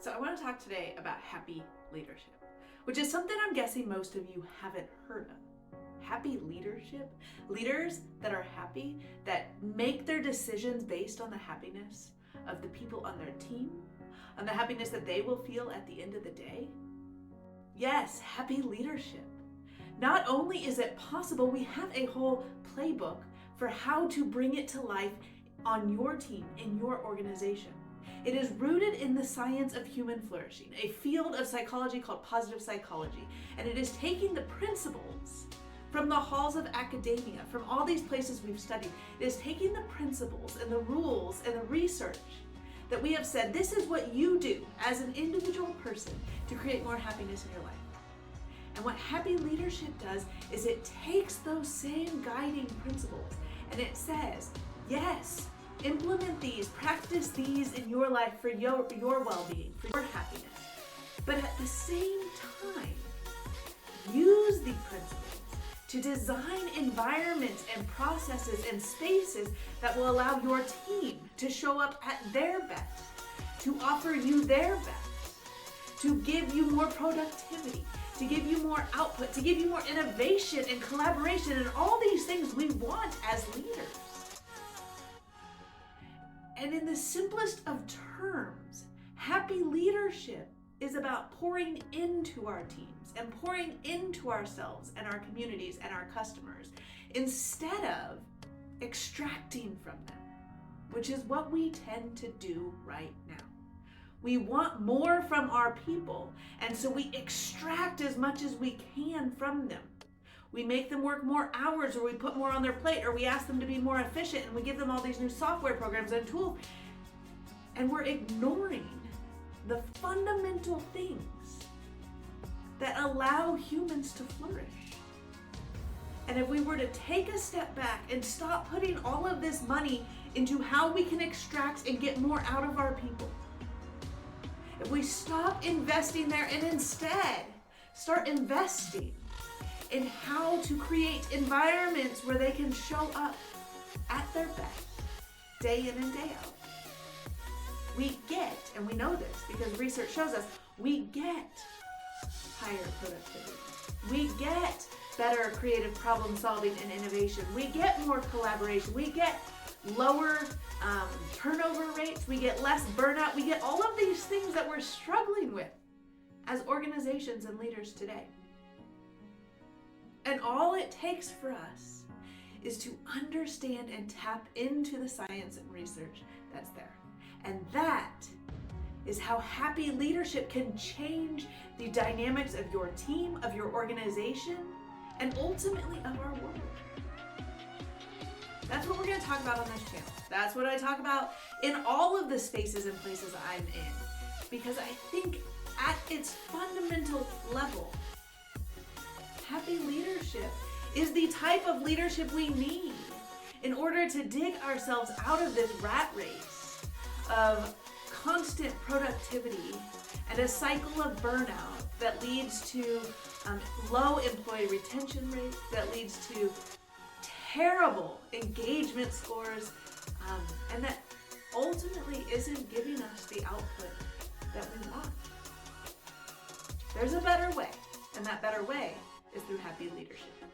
So I want to talk today about happy leadership, which is something I'm guessing most of you haven't heard of. Happy leadership? Leaders that are happy, that make their decisions based on the happiness of the people on their team, on the happiness that they will feel at the end of the day. Yes, happy leadership. Not only is it possible, we have a whole playbook for how to bring it to life on your team, in your organization. It is rooted in the science of human flourishing, a field of psychology called positive psychology. And it is taking the principles from the halls of academia, from all these places we've studied. It is taking the principles and the rules and the research that we have said, this is what you do as an individual person to create more happiness in your life. And what happy leadership does is it takes those same guiding principles and it says, yes, implement these, practice these in your life for your well-being, for your happiness. But at the same time, use the principles to design environments and processes and spaces that will allow your team to show up at their best, to offer you their best, to give you more productivity, to give you more output, to give you more innovation and collaboration and all these things we want as leaders. And in the simplest of terms, happy leadership is about pouring into our teams and pouring into ourselves and our communities and our customers instead of extracting from them, which is what we tend to do right now. We want more from our people, and so we extract as much as we can from them. We make them work more hours, or we put more on their plate, or we ask them to be more efficient, and we give them all these new software programs and tools. And we're ignoring the fundamental things that allow humans to flourish. And if we were to take a step back and stop putting all of this money into how we can extract and get more out of our people, if we stop investing there and instead start investing in how to create environments where they can show up at their best, day in and day out, we get, and we know this because research shows us, we get higher productivity. We get better creative problem solving and innovation. We get more collaboration. We get lower turnover rates. We get less burnout. We get all of these things that we're struggling with as organizations and leaders today. And all it takes for us is to understand and tap into the science and research that's there. And that is how happy leadership can change the dynamics of your team, of your organization, and ultimately of our world. That's what we're going to talk about on this channel. That's what I talk about in all of the spaces and places I'm in. Because I think at its fundamental level, happy leadership is the type of leadership we need in order to dig ourselves out of this rat race of constant productivity and a cycle of burnout that leads to low employee retention rates, that leads to terrible engagement scores, and that ultimately isn't giving us the output that we want. There's a better way, and that better way is through happy leadership.